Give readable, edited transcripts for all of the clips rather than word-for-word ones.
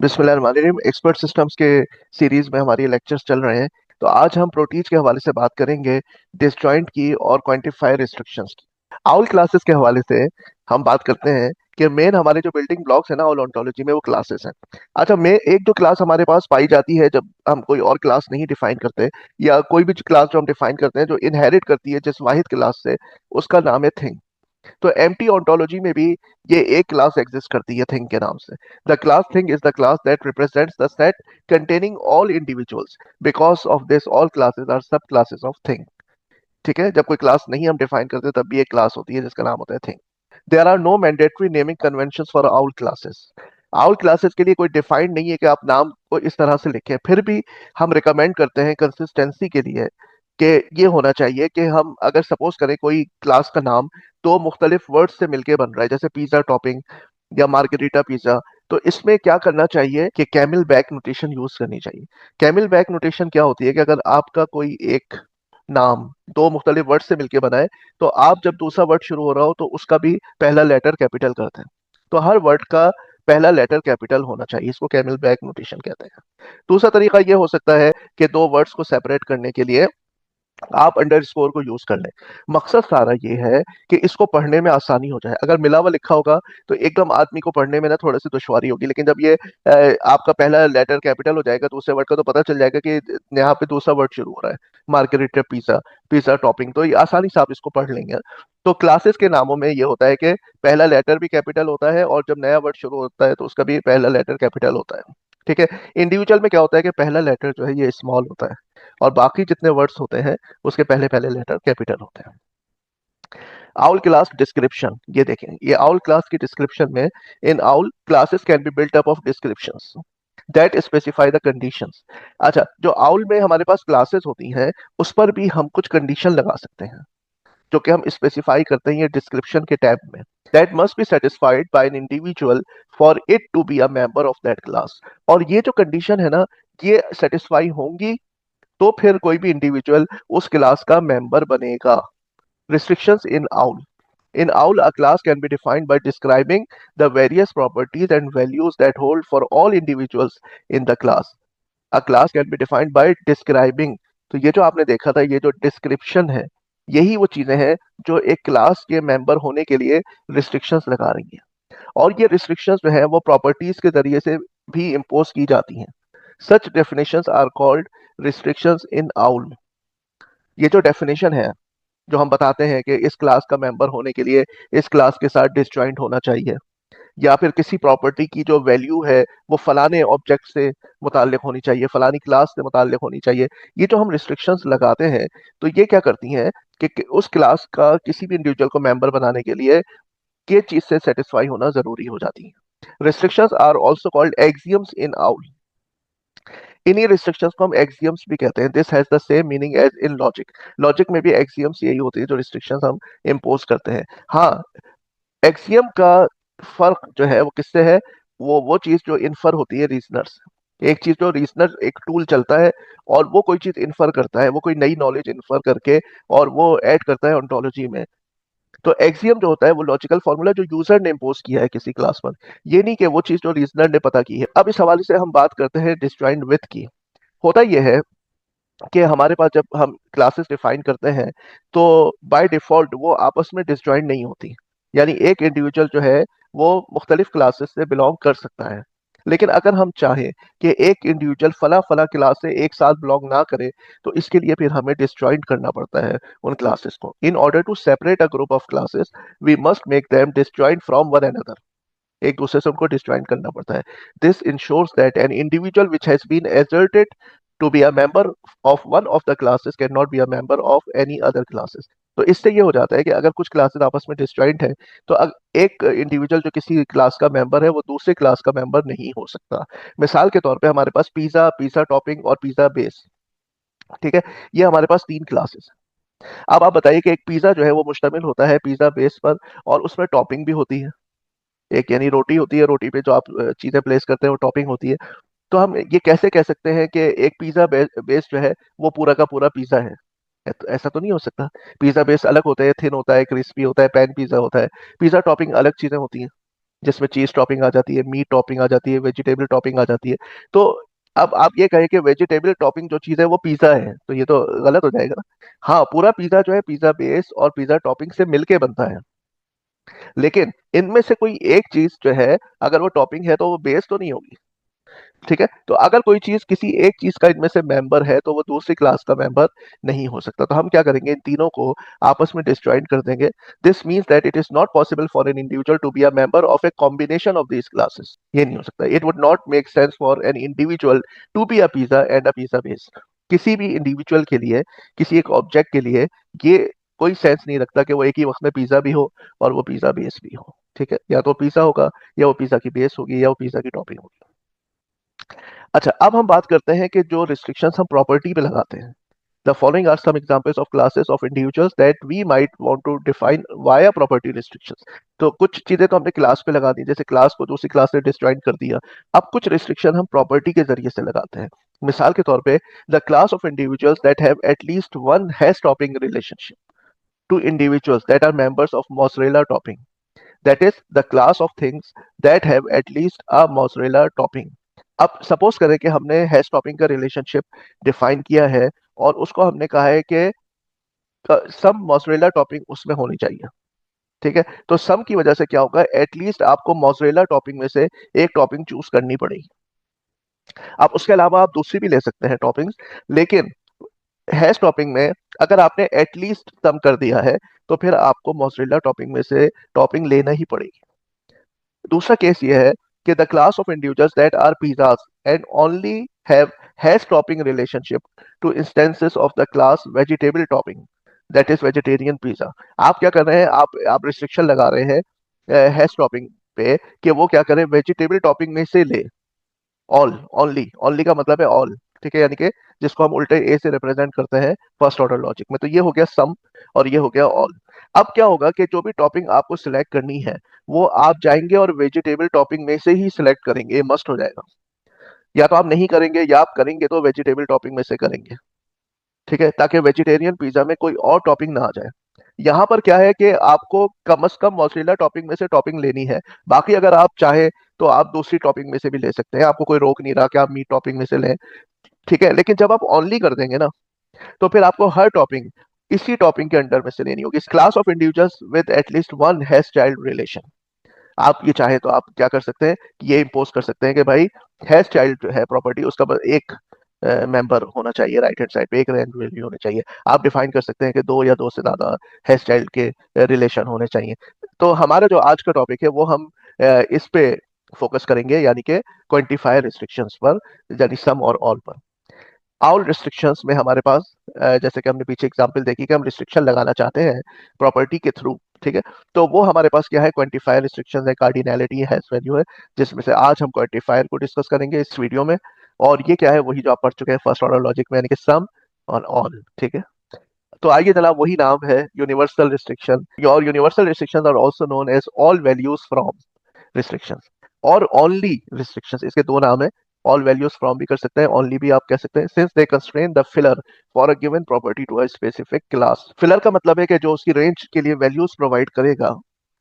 बिस्मिल्लाहिर्रहमानिर्रहीम। Expert systems के series में हमारी लेक्चर्स चल रहे हैं। तो आज हम प्रोटीज के हवाले से बात करेंगे, डिसजॉइंट की और क्वांटिफायर रिस्ट्रिक्शंस की। आउल क्लासेस के हवाले से हम बात करते हैं कि मेन हमारे जो बिल्डिंग ब्लॉक्स है ना आउल ओंटोलॉजी में, वो क्लासेस हैं। अच्छा, मैं एक जो क्लास हमारे पास पाई जाती है जब हम कोई और क्लास नहीं डिफाइन करते, या कोई भी क्लास जो हम डिफाइन करते हैं जो इनहेरिट करती है जिस वाहिद क्लास से, उसका नाम है थिंग। तो एम्प्टी ontology में भी ये एक क्लास एग्जिस्ट करती है थिंग के नाम से। The class thing is the class that represents the set containing all individuals. Because of this all classes are sub classes of thing. ठीक है, जब कोई क्लास नहीं हम डिफाइन करते तब भी एक क्लास होती है जिसका नाम होता है thing. There are no mandatory naming convention for आउल क्लासेस। आउल क्लासेस के लिए कोई डिफाइंड नहीं है कि आप नाम को इस तरह से लिखें। फिर भी हम रिकमेंड करते हैं कंसिस्टेंसी के लिए कि ये होना चाहिए कि हम अगर सपोज करें कोई क्लास का नाम दो मुख्तलिफ वर्ड्स से मिलके बन रहा है, जैसे पिज्जा टॉपिंग या मार्गरीटा पिज्जा, तो इसमें क्या करना चाहिए कि कैमिल बैक नोटेशन यूज करनी चाहिए। कैमिल बैक नोटेशन क्या होती है कि अगर आपका कोई एक नाम दो मुख्तलिफ वर्ड से मिलके बना है, तो आप जब दूसरा वर्ड शुरू हो रहा हो तो उसका भी पहला लेटर कैपिटल करते हैं। तो हर वर्ड का पहला लेटर कैपिटल होना चाहिए, इसको कैमिल बैक नोटेशन कहते हैं। दूसरा तरीका यह हो सकता है कि दो वर्ड्स को सेपरेट करने के लिए आप अंडर स्कोर को यूज कर लें। मकसद सारा ये है कि इसको पढ़ने में आसानी हो जाए। अगर मिला हुआ लिखा होगा तो एकदम आदमी को पढ़ने में ना थोड़ी सी दुश्वारी होगी, लेकिन जब ये आपका पहला लेटर कैपिटल हो जाएगा दूसरे वर्ड का, तो पता चल जाएगा कि यहाँ पे दूसरा वर्ड शुरू हो रहा है, मार्गरेटा पिज्जा, पिज्जा टॉपिंग, तो ये आसानी से आप इसको पढ़ लेंगे। तो क्लासेस के नामों में ये होता है कि पहला लेटर भी कैपिटल होता है, और जब नया वर्ड शुरू होता है तो उसका भी पहला लेटर कैपिटल होता है। ठीक है। इंडिविजुअल में क्या होता है कि पहला लेटर जो है ये स्मॉल होता है, और बाकी जितने वर्ड्स होते हैं उसके पहले पहले लेटर कैपिटल होते हैं। आउल क्लास डिस्क्रिप्शन, ये देखें, ये आउल क्लास की डिस्क्रिप्शन में, इन आउल classes can be built up of descriptions that specify the conditions. अच्छा, जो आउल में हमारे पास क्लासेस होती हैं उस पर भी हम कुछ कंडीशन लगा सकते हैं, जो कि हम स्पेसिफाई करते हैं ये डिस्क्रिप्शन के टैब में। That must be satisfied by an individual for it to be a member of that class. और ये जो कंडीशन है ना, ये सेटिस्फाई होंगी तो फिर कोई भी इंडिविजुअल उस क्लास का मेंबर बनेगा। Restrictions in OWL. In OWL, a class can be defined by describing the various properties and values that hold for all individuals in the class. A class can be defined by describing. तो ये जो आपने देखा था, ये जो description है, यही वो चीजें हैं जो एक क्लास के मेंबर होने के लिए रिस्ट्रिक्शंस लगा रही हैं। और ये रिस्ट्रिक्शंस जो है वो प्रॉपर्टीज के जरिए से भी इम्पोज की जाती हैं। Such definitions are called restrictions in आउल। ये जो डेफिनेशन है, जो हम बताते हैं कि इस क्लास का मेंबर होने के लिए इस क्लास के साथ डिसजॉइंट होना चाहिए, या फिर किसी प्रॉपर्टी की जो वैल्यू है वो फलाने ऑब्जेक्ट से मुताल्लिक होनी चाहिए, फलानी क्लास से मुताल्लिक होनी चाहिए, ये जो हम रिस्ट्रिक्शंस लगाते हैं, तो ये क्या करती हैं कि उस क्लास का किसी भी इंडिविजुअल को मेंबर बनाने के लिए ये चीज से सेटिस्फाई होना जरूरी हो जाती है। Restrictions are also called axioms in आउल। इन्हीं रिस्ट्रिक्शंस को हम एक्सियम्स भी कहते हैं। This has the same meaning as in logic. Logic में भी एक्सियम्स यही होती है जो रिस्ट्रिक्शंस हम इम्पोज करते हैं। हाँ, एक्सियम का फर्क जो है वो किससे है, वो चीज जो इन्फर होती है रीजनर से। एक चीज जो रीजनर, एक टूल चलता है और वो कोई चीज इन्फर करता है, वो कोई नई नॉलेज इन्फर करके और वो ऐड करता है ओंटोलॉजी में। तो एक्सियम जो होता है वो लॉजिकल फॉर्मूला जो यूजर ने इम्पोज किया है किसी क्लास पर, ये नहीं कि वो चीज जो रीजनर ने पता की है। अब इस हवाले से हम बात करते हैं डिसजॉइंट विथ की। होता यह है कि हमारे पास जब हम क्लासेस डिफाइन करते हैं तो बाय डिफॉल्ट वो आपस में डिसजॉइंट नहीं होती। यानी एक इंडिविजुअल जो है वो मुख्तलिफ क्लासेस से बिलोंग कर सकता है। लेकिन अगर हम चाहें कि एक इंडिविजुअल फला फला क्लास से एक साथ बिलोंग ना करे, तो इसके लिए फिर हमें डिसजॉइंट करना पड़ता है उन क्लासेस को। In order to separate a group of classes we must make them disjoint from one another. एक दूसरे से उनको डिस्जॉइंट करना पड़ता है। This ensures that an individual which has been asserted to be a member of one of the classes can not be a member of any other classes. तो इससे ये हो जाता है कि अगर कुछ क्लासेस आपस में डिस्जॉइंट है, तो एक इंडिविजुअल जो किसी क्लास का मेंबर है वो दूसरे क्लास का मेंबर नहीं हो सकता। मिसाल के तौर पे हमारे पास पिज्जा, पिज्जा टॉपिंग और पिज्जा बेस, ठीक है, ये हमारे पास तीन क्लासेस हैं। अब आप बताइए कि एक पिज्जा जो है वो मुश्तमिल होता है पिज्जा बेस पर, और उसमें टॉपिंग भी होती है। एक यानी रोटी होती है, रोटी पे जो आप चीजें प्लेस करते हैं वो टॉपिंग होती है। तो हम ये कैसे कह सकते हैं कि एक पिज्जा बेस जो है वो पूरा का पूरा पिज्जा है? तो ऐसा तो नहीं हो सकता। पिज्जा बेस अलग होता है, थिन होता है, क्रिस्पी होता है, पैन पिज्जा होता है। पिज्जा टॉपिंग अलग चीजें होती हैं। जिसमें चीज टॉपिंग आ जाती है, मीट टॉपिंग आ जाती है, वेजिटेबल टॉपिंग आ जाती है। तो अब आप ये कहें कि वेजिटेबल टॉपिंग जो चीज है वो पिज्जा है, तो ये तो गलत हो जाएगा ना। हाँ, पूरा पिज्जा जो है पिज्जा बेस और पिज्जा टॉपिंग से मिलके बनता है, लेकिन इनमें से कोई एक चीज जो है अगर वो टॉपिंग है तो वो बेस तो नहीं होगी। ठीक है, तो अगर कोई चीज किसी एक चीज का इनमें से मेंबर है तो वो दूसरी क्लास का मेंबर नहीं हो सकता। तो हम क्या करेंगे, इन तीनों को आपस में डिसजॉइंट कर देंगे। This means that it is not possible for an individual to be a member of a combination of these classes. ये नहीं हो सकता। It would not make sense for an individual to be a pizza and a pizza base. किसी भी individual के लिए, किसी एक ऑब्जेक्ट के लिए ये कोई सेंस नहीं रखता कि वो एक ही वक्त में पिज्जा भी हो और वो पिज्जा बेस भी हो। ठीक है, या तो पिज्जा होगा, या वो पिज्जा की बेस होगी, या वो पिज्जा की टॉपिंग होगी। अच्छा, अब हम बात करते हैं कि जो रिस्ट्रिक्शंस हम प्रॉपर्टी पे लगाते हैं। The following are some examples of classes of individuals that we might want to define via property restrictions. तो कुछ चीजें तो हमने क्लास पे लगा दी, जैसे क्लास को दूसरी क्लास से डिसजॉइंट कर दिया। अब कुछ रिस्ट्रिक्शन हम प्रॉपर्टी के जरिए से लगाते हैं। मिसाल के तौर पे, the class of individuals that have at least one has topping relationship to individuals that are members of mozzarella topping, that is the class of things that have at least a mozzarella topping. अब suppose करें कि हमने has topping का relationship define किया है और उसको हमने कहा है कि सम मोज़रेला टॉपिंग उसमें होनी चाहिए। ठीक है, तो सम की वजह से क्या होगा, एटलीस्ट आपको मोज़रेला टॉपिंग में से एक टॉपिंग चूज करनी पड़ेगी। अब उसके अलावा आप दूसरी भी ले सकते हैं टॉपिंग्स, लेकिन हैश टॉपिंग में अगर आपने एटलीस्ट सम कर दिया है तो फिर आपको मोज़रेला टॉपिंग में से टॉपिंग लेना ही पड़ेगी। दूसरा केस ये है कि the class of individuals that are pizzas and only have has topping relationship to instances of the class vegetable topping, that is vegetarian pizza. आप क्या कर रहे हैं, आप रिस्ट्रिक्शन लगा रहे हैं हैश टॉपिंग पे कि वो क्या करें, वेजिटेबल टॉपिंग में से ले। ऑल, ओनली, ओनली का मतलब है ऑल। ठीक है, यानी कि जिसको हम उल्टे ए से रिप्रेजेंट करते हैं फर्स्ट ऑर्डर लॉजिक में। तो ये हो गया सम और ये हो गया ऑल। अब क्या होगा कि जो भी टॉपिंग आपको सिलेक्ट करनी है वो आप जाएंगे और वेजिटेबल टॉपिंग में से ही सिलेक्ट करेंगे, ये मस्ट हो जाएगा। या तो आप नहीं करेंगे, या आप करेंगे तो वेजिटेबल टॉपिंग में से करेंगे। ठीक है, ताकि वेजिटेरियन पिज्जा में कोई और टॉपिंग ना आ जाए। यहाँ पर क्या है कि आपको कम से कम मोज़रेला टॉपिंग में से टॉपिंग लेनी है। बाकी अगर आप चाहें तो आप दूसरी टॉपिंग में से भी ले सकते हैं, आपको कोई रोक नहीं रहा कि आप मीट टॉपिंग में से लें। ठीक है, लेकिन जब आप ऑनली कर देंगे ना, तो फिर आपको हर टॉपिंग इसी टॉपिंग के अंडर में से लेनी होगी। Class of individuals with at least one has child relation. आप ये चाहे तो आप क्या कर सकते हैं कि ये इम्पोज कर सकते हैं कि भाई हैज चाइल्ड जो है प्रॉपर्टी, उसका बस एक मेंबर होना चाहिए, राइट हैंड साइड पे एक रैंक वैल्यू होनी चाहिए। आप डिफाइन कर सकते हैं कि दो या दो से ज्यादा हैज चाइल्ड के रिलेशन होने चाहिए। तो हमारा जो आज का टॉपिक है वो हम इस पे फोकस करेंगे, यानी कि क्वांटिफायर रिस्ट्रिक्शंस पर, यानी सम और ऑल पर। ऑल रिस्ट्रिक्शंस में हमारे पास जैसे कि हमने पीछे एग्जांपल देखी कि हम रिस्ट्रिक्शन लगाना चाहते हैं प्रॉपर्टी के थ्रू। ठीक है, तो वो हमारे पास क्या है, क्वांटिफायर रिस्ट्रिक्शंस है, कार्डिनैलिटी है, हैश वैल्यू है, जिसमें से आज हम क्वांटिफायर को डिस्कस करेंगे इस वीडियो में। और ये क्या है, वही जो आप पढ़ चुके हैं फर्स्ट ऑर्डर लॉजिक में, यानी कि सम और ऑल। ठीक है, तो आइए जनाब, वही नाम है यूनिवर्सल रिस्ट्रिक्शन। और universal restrictions are also known as all values from restrictions और ओनली रिस्ट्रिक्शंस। इसके दो नाम है, ऑल वैल्यूज फ्रॉम भी कर सकते हैं, ओनली भी आप कह सकते हैं। Since they constrain the filler for a given property to a specific class. Filler का मतलब है कि जो उसकी रेंज के लिए वैल्यूज प्रोवाइड करेगा,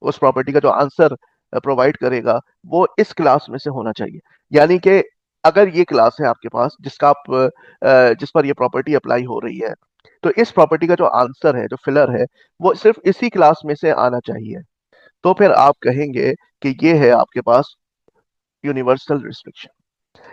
उस प्रॉपर्टी का जो आंसर प्रोवाइड करेगा वो इस क्लास में से होना चाहिए। यानी कि अगर ये क्लास है आपके पास जिसका आप जिस पर ये प्रॉपर्टी अप्लाई हो रही है, तो इस प्रॉपर्टी का जो आंसर है, जो फिलर है, वो सिर्फ इसी क्लास में से आना चाहिए। तो फिर आप कहेंगे कि ये है आपके पास यूनिवर्सल रिस्ट्रिक्शन।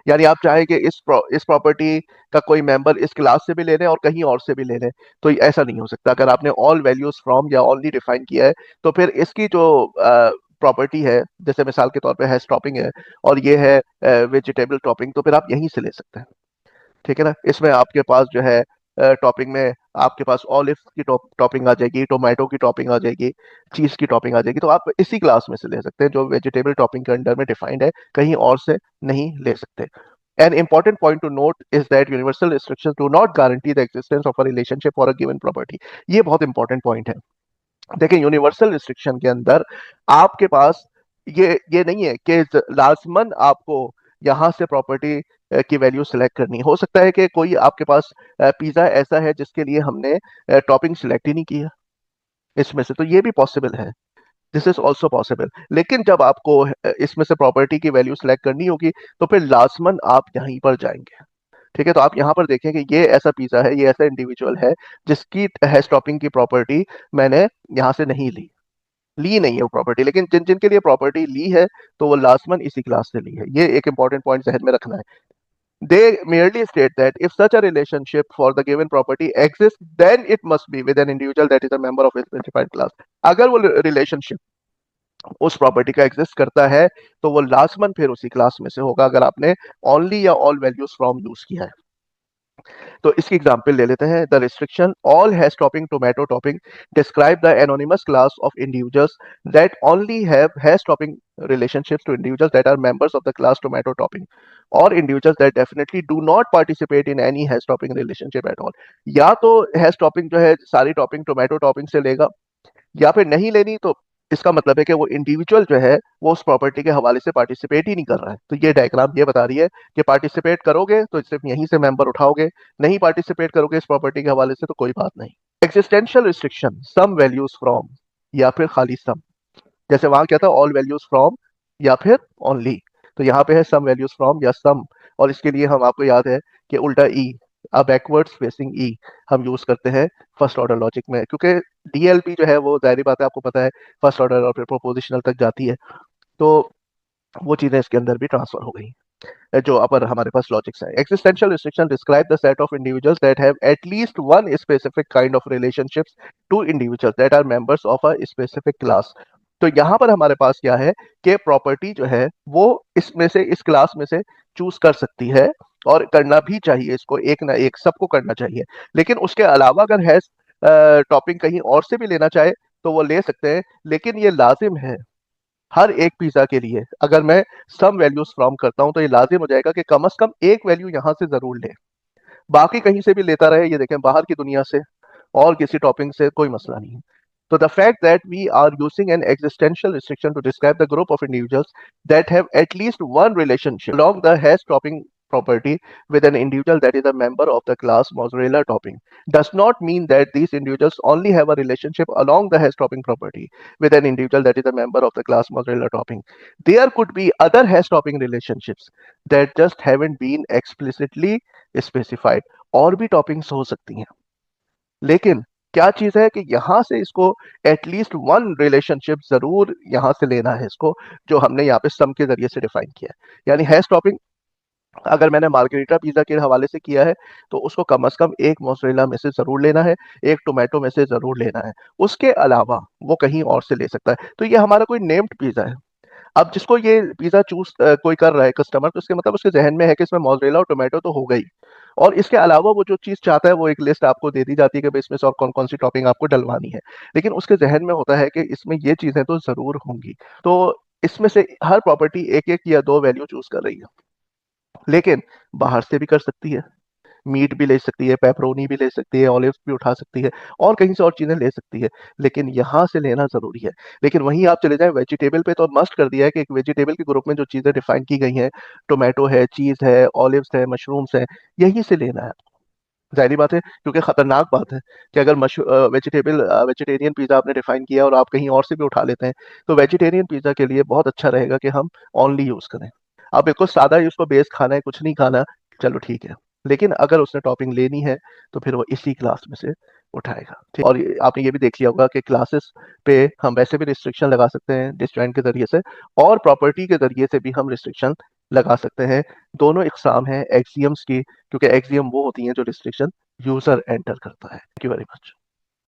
यानी आप चाहे कि इस प्रॉपर्टी का कोई मेंबर इस क्लास से भी ले लें और कहीं और से भी ले लें, तो ऐसा नहीं हो सकता। अगर आपने ऑल वैल्यूज फ्रॉम या ऑनली डिफाइन किया है, तो फिर इसकी जो प्रॉपर्टी है, जैसे मिसाल के तौर पे हैश टॉपिंग है और ये है वेजिटेबल टॉपिंग, तो फिर आप यहीं से ले सकते हैं। ठीक है ना, इसमें आपके पास जो है टॉपिंग में आपके पास ऑलिव की टॉपिंग आ जाएगी, टोमेटो की टॉपिंग आ जाएगी, चीज की टॉपिंग आ जाएगी। तो आप इसी क्लास में से ले सकते हैं जो वेजिटेबल टॉपिंग के अंडर में डिफाइंड है, कहीं और से नहीं ले सकते। An important point to note is that universal restrictions do not guarantee the existence of a relationship for a given property. ये बहुत इंपॉर्टेंट पॉइंट है। देखिए, यूनिवर्सल रिस्ट्रिक्शन के अंदर आपके पास ये नहीं है कि लाजमन आपको यहां से प्रॉपर्टी की वैल्यू सिलेक्ट करनी है। हो सकता है कि कोई आपके पास पिज्जा ऐसा है जिसके लिए हमने टॉपिंग सिलेक्ट ही नहीं किया इसमें से, तो ये भी पॉसिबल है। This is also possible. लेकिन जब आपको इसमें से प्रॉपर्टी की वैल्यू सेलेक्ट करनी होगी तो फिर लाजमन आप यहीं पर जाएंगे। ठीक है, तो आप यहाँ पर देखें कि ये ऐसा पिज्जा है, ये ऐसा इंडिविजुअल है जिसकी हैश टॉपिंग की प्रॉपर्टी मैंने यहाँ से नहीं ली नहीं है वो प्रॉपर्टी। लेकिन जिन जिनके लिए प्रॉपर्टी ली है तो वो लाजमन इसी क्लास से ली है। ये एक इंपॉर्टेंट पॉइंट जहन में रखना है। They merely state that if such a relationship for the given property exists, then it must be with an individual that is a member of a specified class. अगर वो रिलेशनशिप उस property का exist करता है तो वो लाजमन फिर उसी क्लास में से होगा, अगर आपने ओनली या ऑल वैल्यूज फ्रॉम यूज किया है। तो इसकी एग्जांपल ले लेते हैं। The restriction all hash topping tomato topping describe the anonymous class of individuals that only have has topping relationships to individuals that are members of the class tomato topping or individuals that definitely do not participate in any hash topping relationship at all। या तो hash topping जो है सारी topping tomato topping से लेगा, या फिर नहीं लेनी तो इसका मतलब है कि वो इंडिविजुअल जो है वो उस प्रॉपर्टी के हवाले से पार्टिसिपेट ही नहीं कर रहा है। तो ये डायग्राम ये बता रही है कि पार्टिसिपेट करोगे तो सिर्फ यहीं से मेंबर उठाओगे, नहीं पार्टिसिपेट करोगे इस प्रॉपर्टी के हवाले से तो कोई बात नहीं। Existential restriction some values from या फिर खाली सम, जैसे वहां क्या था ऑल वैल्यूज फ्रॉम या फिर ओनली, तो यहाँ पे है सम वैल्यूज फ्रॉम या सम। और इसके लिए हम आपको याद है कि उल्टा ई बैकवर्ड्स फेसिंग ई हम यूज करते हैं फर्स्ट ऑर्डर लॉजिक में, क्योंकि डीएलपी जो है वो जाहिर बात है आपको पता है फर्स्ट ऑर्डर और फिर प्रोपोजिशनल तक जाती है, तो वो चीजें इसके अंदर भी ट्रांसफर हो गई जो अपर हमारे पास लॉजिक्स है। Existential restriction describe the set of individuals that have at least one specific kind of relationships to individuals that are members of a specific class. तो यहाँ पर हमारे पास क्या है कि प्रॉपर्टी जो है वो इसमें से इस क्लास में से चूज कर सकती है, और करना भी चाहिए, इसको एक ना एक सबको करना चाहिए। लेकिन उसके अलावा अगर है टॉपिंग कहीं और से भी लेना चाहे तो वो ले सकते हैं, लेकिन ये लाजिम है हर एक पिज्जा के लिए अगर मैं सम वैल्यूज फ्रॉम करता हूं तो ये लाजिम हो जाएगा कि कम से कम एक वैल्यू यहां से जरूर ले, बाकी कहीं से भी लेता रहे, ये देखें बाहर की दुनिया से और किसी टॉपिंग से कोई मसला नहीं है। So the fact that we are using an existential restriction to describe the group of individuals that have at least one relationship along the hash topping property with an individual that is a member of the class mozzarella topping does not mean that these individuals only have a relationship along the hash topping property with an individual that is a member of the class mozzarella topping. There could be other hash topping relationships that just haven't been explicitly specified। और भी toppings हो सकती हैं, लेकिन क्या चीज है कि यहां से इसको एटलीस्ट वन रिलेशनशिप जरूर यहां से लेना है इसको, जो हमने यहाँ पे सम के जरिए से डिफाइन किया है। यानी हैश टॉपिंग अगर मैंने मार्गरीटा पिज्जा के हवाले से किया है तो उसको कम से कम एक मोज़रेला में से जरूर लेना है, एक टोमेटो में से जरूर लेना है, उसके अलावा वो कहीं और से ले सकता है। तो ये हमारा कोई नेम्ड पिज्जा है। अब जिसको ये पिज्जा चूज कोई कर रहा है कस्टमर, तो इसके मतलब उसके जहन में है कि इसमें मोज़रेला और टोमेटो तो हो गई, और इसके अलावा वो जो चीज चाहता है वो एक लिस्ट आपको दे दी जाती है कि भाई इसमें से और कौन कौन सी टॉपिंग आपको डलवानी है, लेकिन उसके जहन में होता है कि इसमें ये चीजें तो जरूर होंगी। तो इसमें से हर प्रॉपर्टी एक एक या दो वैल्यू चूज कर रही है, लेकिन बाहर से भी कर सकती है, मीट भी ले सकती है, पेपरोनी भी ले सकती है, ऑलिव्स भी उठा सकती है, और कहीं से और चीजें ले सकती है, लेकिन यहाँ से लेना जरूरी है। लेकिन वहीं आप चले जाएं वेजिटेबल पे तो मस्ट कर दिया है कि एक वेजिटेबल के ग्रुप में जो चीजें डिफाइन की गई हैं, टोमेटो है, चीज है, ऑलिव्स है, मशरूम्स है, यहीं से लेना है। जाहिर बात है, क्योंकि खतरनाक बात है कि अगर वेजिटेरियन पिज्जा आपने डिफाइन किया और आप कहीं और से भी उठा लेते हैं, तो वेजिटेरियन पिज्जा के लिए बहुत अच्छा रहेगा कि हम ओनली यूज करें। आप बिल्कुल सादा ही उसको बेस खाना है, कुछ नहीं खाना, चलो ठीक है, लेकिन अगर उसने टॉपिंग लेनी है तो फिर वो इसी क्लास में से उठाएगा। ठीक, और आपने ये भी देख लिया होगा कि क्लासेस पे हम वैसे भी रिस्ट्रिक्शन लगा सकते हैं डिसजॉइंट के जरिए से, और प्रॉपर्टी के जरिए से भी हम रिस्ट्रिक्शन लगा सकते हैं। दोनों इकसाम हैं एक्सियम्स की, क्योंकि एक्सियम वो होती हैं जो रिस्ट्रिक्शन यूजर एंटर करता है। Thank you very much.